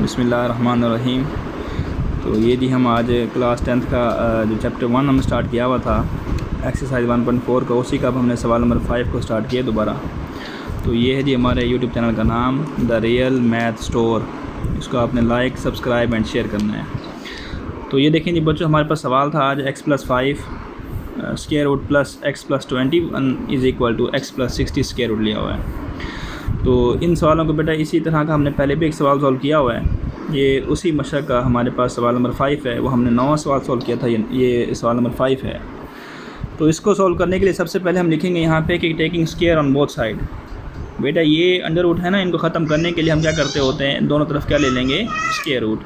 बिस्मिल्लाहिर्रहमानिर्रहीम। तो ये जी हम आज क्लास 10th का जो चैप्टर 1 हमने स्टार्ट किया हुआ था एक्सरसाइज 1.4 का, उसी का अब हमने सवाल नंबर 5 को स्टार्ट किया दोबारा। तो ये है जी हमारे यूट्यूब चैनल का नाम द रियल मैथ स्टोर। इसको आपने लाइक, सब्सक्राइब एंड शेयर करना है। तो ये देखें जी बच्चों, हमारे पास सवाल था आज x+5 square root plus x+21 is equal to x+60 square root लिया हुआ है। तो इन सवालों को बेटा इसी तरह का हमने पहले भी एक सवाल सॉल्व किया हुआ है। ये उसी मशक का हमारे पास सवाल नंबर 5 है, वो हमने 9वां सवाल सॉल्व किया था, ये सवाल नंबर 5 है। तो इसको सॉल्व करने के लिए सबसे पहले हम लिखेंगे यहाँ पे कि taking square on both side. बेटा ये अंडर रूट है ना, इनको ख़त्म करने के लिए हम क्या करते होते हैं, दोनों तरफ क्या ले लेंगे, स्क्वायर रूट।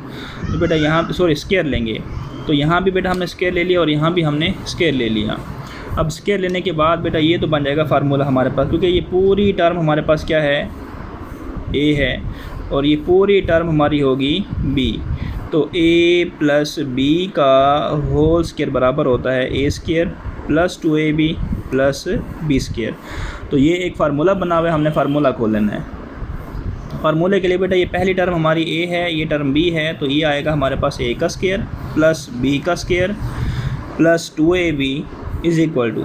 तो बेटा यहाँ पे स्क्वायर लेंगे, तो यहाँ भी बेटा हमने स्क्वायर ले लिया और यहाँ भी हमने स्क्वायर ले लिया। अब स्क्वायर लेने के बाद बेटा ये तो बन जाएगा फार्मूला हमारे पास, क्योंकि ये पूरी टर्म हमारे पास क्या है, ए है, और ये पूरी टर्म हमारी होगी बी। तो ए प्लस बी का होल स्क्वायर बराबर होता है A square plus 2ab plus B square. तो ये एक फार्मूला बना हुआ है, हमने फार्मूला खोल लेना है। फार्मूले के लिए बेटा ये पहली टर्म हमारी ए है, ये टर्म बी है, तो ये आएगा हमारे पास ए का स्क्वायर प्लस बी का square plus 2ab is equal to.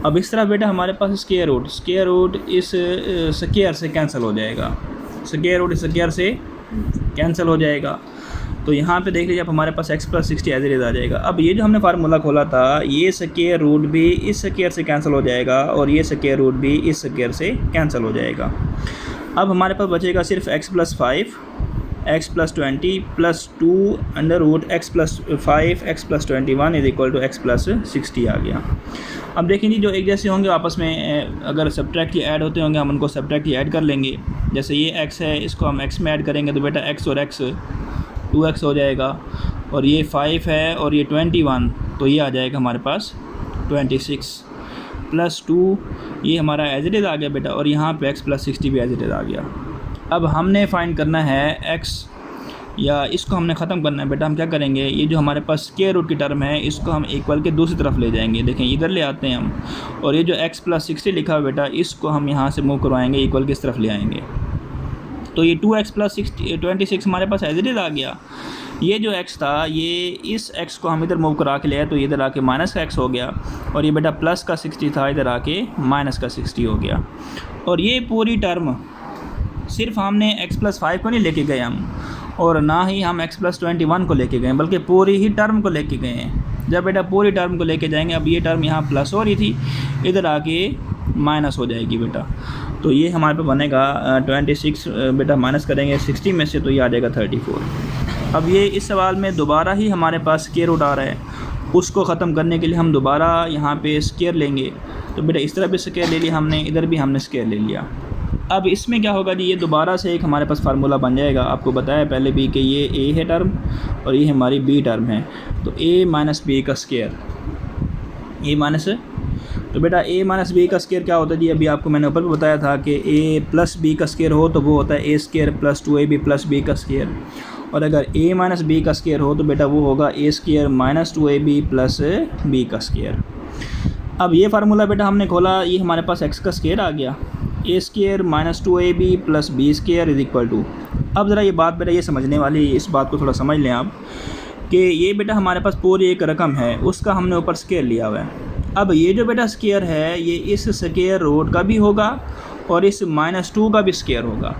अब इस तरह बेटा हमारे पास स्क्वायर रूट इस स्क्वायर से कैंसिल हो जाएगा, स्क्वायर रूट इस स्क्वायर से कैंसिल हो जाएगा। तो यहाँ पे देख लीजिए आप, हमारे पास x+60 एज इट इज़ आ जाएगा। अब ये जो हमने फार्मूला खोला था, ये स्क्वायर रूट भी इस स्क्वायर से कैंसिल हो जाएगा और ये स्क्वायर रूट भी इस स्क्वायर से कैंसिल हो जाएगा। अब हमारे पास बचेगा सिर्फ x+5 x+20 plus 2 under root x+5 x+21 is equal to x+60 आ गया। अब देखें जी, जो एक जैसे होंगे आपस में अगर सब्ट्रैक्टली ऐड होते होंगे, हम उनको सब्ट्रैक्टली ऐड कर लेंगे। जैसे ये x है, इसको हम x में ऐड करेंगे तो बेटा x और x 2x हो जाएगा, और ये 5 है और ये 21, तो ये आ जाएगा हमारे पास 26 प्लस 2, ये हमारा एज इट इज़ आ गया बेटा, और यहाँ पे x+60 भी एज इट इज़ आ गया। अब हमने फाइंड करना है x, या इसको हमने ख़त्म करना है बेटा। हम क्या करेंगे, ये जो हमारे पास स्क्वायर रूट की टर्म है, इसको हम इक्वल के दूसरी तरफ ले जाएंगे। देखें इधर ले आते हैं हम, और ये जो x+60 लिखा हुआ बेटा, इसको हम यहाँ से मूव करवाएंगे, इक्वल की तरफ ले आएंगे। तो ये 2x+26 हमारे पास एज इट इज़ आ गया। ये जो x था, ये इस x को हम इधर मूव करा के ले आए, तो इधर आके माइनस का x हो गया, और ये बेटा प्लस का 60 था, इधर आके माइनस का 60 हो गया। और ये पूरी टर्म सिर्फ हमने x+5 को नहीं लेके गए हम, और ना ही हम x+21 को लेके गए, बल्कि पूरी ही टर्म को लेके गए हैं। जब बेटा पूरी टर्म को लेके जाएंगे, अब ये टर्म यहाँ प्लस हो रही थी, इधर आके माइनस हो जाएगी बेटा। तो ये हमारे पे बनेगा 26 बेटा, माइनस करेंगे 60 में से, तो ये आ जाएगा 34। अब ये इस सवाल में दोबारा ही हमारे पास स्क्वायर रूट आ रहा है, उसको ख़त्म करने के लिए हम दोबारा यहाँ पे स्क्वायर लेंगे। तो बेटा इस तरह भी स्क्वायर ले लिया हमने, इधर भी हमने स्क्वायर ले लिया। अब इसमें क्या होगा जी, ये दोबारा से एक हमारे पास फार्मूला बन जाएगा। आपको बताया पहले भी कि ये a है टर्म और ये हमारी b टर्म है, तो a माइनस b का स्क्वायर, a माइनस, तो बेटा a माइनस b का स्क्वायर क्या होता है जी, अभी आपको मैंने ऊपर भी बताया था कि a प्लस b का स्क्वायर हो तो वो होता है a square plus 2ab plus b का स्क्वायर, और अगर a माइनस b का स्क्वायर हो तो बेटा वो होगा a square minus 2ab plus b का स्क्वायर। अब ये फार्मूला बेटा हमने खोला, ये हमारे पास x का स्क्वायर आ गया, a square minus 2ab plus b square is equal to. अब ज़रा ये बात बेटा ये समझने वाली, इस बात को थोड़ा समझ लें आप, कि ये बेटा हमारे पास पूरी एक रकम है, उसका हमने ऊपर स्क्वायर लिया हुआ है। अब ये जो बेटा स्क्वायर है, ये इस स्क्वायर रूट का भी होगा और इस -2 का भी स्क्वायर होगा।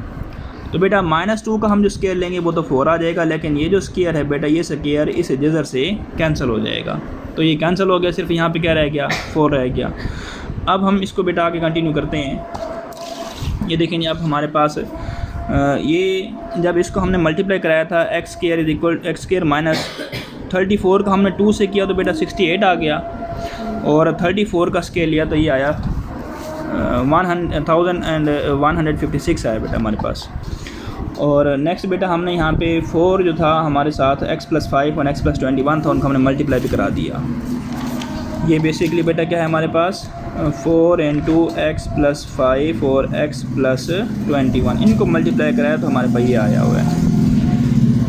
तो बेटा -2 का हम जो स्क्वायर लेंगे वो तो 4 आ जाएगा, लेकिन ये जो स्क्वायर है बेटा, ये स्क्वायर इस जज़र से कैंसिल हो जाएगा। तो ये कैंसिल हो गया, सिर्फ यहाँ पे क्या रह गया, 4 रह गया। अब हम इसको बेटा आगे कंटिन्यू करते हैं। ये देखेंगे आप, हमारे पास ये जब इसको हमने मल्टीप्लाई कराया था, x स्क्वायर माइनस 34 का हमने 2 से किया तो बेटा 68 आ गया, और 34 का स्क्वायर लिया तो ये आया 1156 आया बेटा हमारे पास। और नेक्स्ट बेटा हमने यहाँ पे 4 जो था हमारे साथ x+5 और x+21 था, उनको हमने मल्टीप्लाई भी करा दिया। ये बेसिकली बेटा क्या है हमारे पास, 4 × x+5 और x+21, इनको मल्टीप्लाई कराया तो हमारे पास ये आया हुआ है।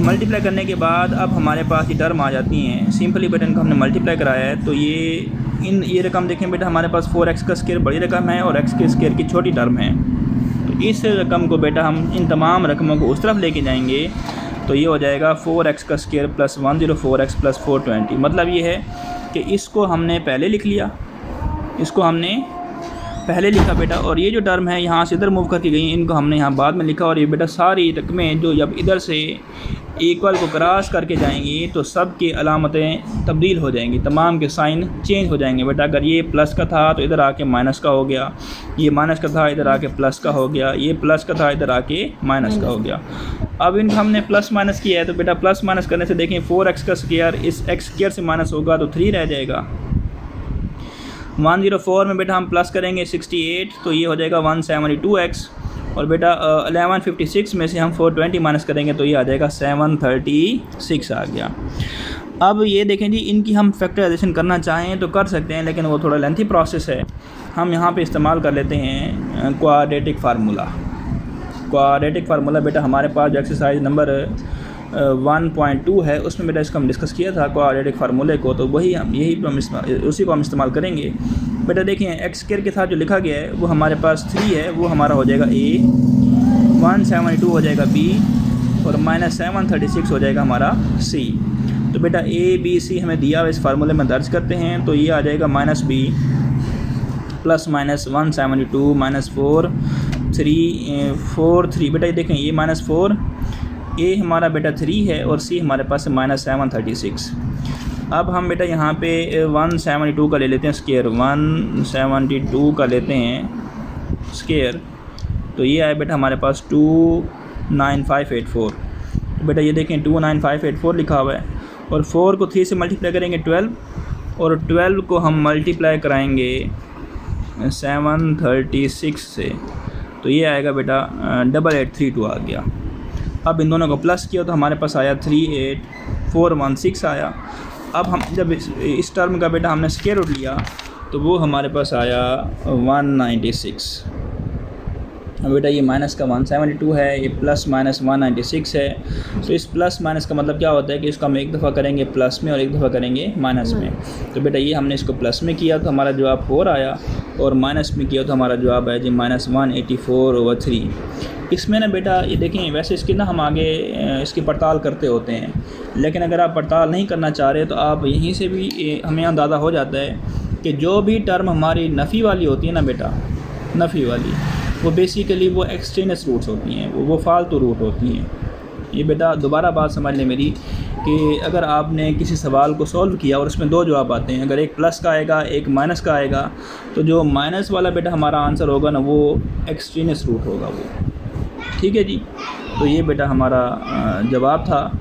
मल्टीप्लाई करने के बाद अब हमारे पास ये टर्म आ जाती हैं, सिंपली बेटा इनको हमने मल्टीप्लाई कराया है, तो ये रकम देखें बेटा, हमारे पास 4x का स्क्वायर बड़ी रकम है और x के स्क्वायर की छोटी टर्म है। तो इस रकम को बेटा हम इन तमाम रकमों को उस तरफ लेके जाएंगे तो ये हो जाएगा 4x का स्क्वायर प्लस 104x प्लस 420। मतलब ये है कि इसको हमने पहले लिख लिया, इसको हमने पहले लिखा बेटा, और ये जो टर्म है यहाँ से इधर मूव करके गई, इनको हमने यहाँ बाद में लिखा। और ये बेटा सारी रकमें जो जब इधर से इक्वल को क्रॉस करके जाएंगी तो सब की अलामतें तब्दील हो जाएंगी, तमाम के साइन चेंज हो जाएंगे बेटा। अगर ये प्लस का था तो इधर आके माइनस का हो गया, ये माइनस का था इधर आके प्लस का हो गया, ये प्लस का था इधर आके माइनस का हो गया। अब इनको हमने प्लस माइनस किया है तो बेटा प्लस माइनस करने से देखें 4x का स्क्वायर इस x स्क्वायर से माइनस होगा तो 3 रह जाएगा। 104 में बेटा हम प्लस करेंगे 68 तो ये हो जाएगा 172x, और बेटा 1156 में से हम 420 माइनस करेंगे तो ये आ जाएगा 736 आ गया। अब ये देखें जी, इनकी हम फैक्टराइजेशन करना चाहें तो कर सकते हैं, लेकिन वो थोड़ा लेंथी प्रोसेस है। हम यहाँ पे इस्तेमाल कर लेते हैं क्वाड्रेटिक फार्मूला। क्वाड्रेटिक फार्मूला बेटा हमारे पास जो एक्सरसाइज नंबर 1.2 है उसमें बेटा इसका हम डिस्कस किया था क्वाड्रेटिक फार्मूले को, तो वही हम उसी को हम इस्तेमाल करेंगे। बेटा देखें एक्स स्क्वायर के साथ जो लिखा गया है वो हमारे पास 3 है, वो हमारा हो जाएगा a, 172 हो जाएगा b, और -736 हो जाएगा हमारा c। तो बेटा a b c हमें दिया हुआ इस फार्मूले में दर्ज करते हैं, तो ये आ जाएगा -b प्लस -172 -4 बेटा ये देखें ये -4, a हमारा बेटा 3 है और c हमारे पास है -736। अब हम बेटा यहाँ पे 172 का ले लेते हैं स्क्वायर, 172 का लेते हैं स्क्वायर, तो ये आया बेटा हमारे पास 29584। तो बेटा ये देखें 29584 लिखा हुआ है, और 4 को 3 से मल्टीप्लाई करेंगे 12, और 12 को हम मल्टीप्लाई कराएंगे 736 से, तो ये आएगा बेटा 8832 आ गया। अब इन दोनों को प्लस किया तो हमारे पास आया 38416 आया। अब हम जब इस टर्म का बेटा हमने स्क्वायर रूट लिया तो वो हमारे पास आया 196। अब बेटा ये माइनस का 172 है, ये प्लस माइनस 196 है। तो इस प्लस माइनस का मतलब क्या होता है कि इसको हम एक दफ़ा करेंगे प्लस में और एक दफ़ा करेंगे माइनस में। तो बेटा ये हमने इसको प्लस में किया तो हमारा जवाब 4 आया, और माइनस में किया तो हमारा जवाब है जी -184/3। इसमें ना बेटा ये देखें, वैसे इसकी ना हम आगे इसकी पड़ताल करते होते हैं, लेकिन अगर आप पड़ताल नहीं करना चाह रहे तो आप यहीं से भी हमें अंदाज़ा हो जाता है कि जो भी टर्म हमारी नफ़ी वाली होती है ना बेटा, नफ़ी वाली, वो बेसिकली वो एक्सट्रेनियस रूट्स होती हैं, वो फालतू रूट होती हैं। ये बेटा दोबारा बात समझ लें मेरी कि अगर आपने किसी सवाल को सॉल्व किया और उसमें 2 जवाब आते हैं, अगर एक प्लस का आएगा एक माइनस का आएगा, तो जो माइनस वाला बेटा हमारा आंसर होगा ना वो एक्सट्रेनियस रूट होगा वो, ठीक है जी। तो ये बेटा हमारा जवाब था।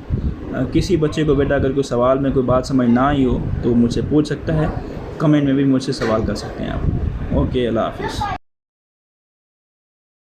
किसी बच्चे को बेटा अगर कोई सवाल में कोई बात समझ ना आई हो तो मुझसे पूछ सकता है, कमेंट में भी मुझसे सवाल कर सकते हैं आप। ओके, अल्लाह हाफ़िज़।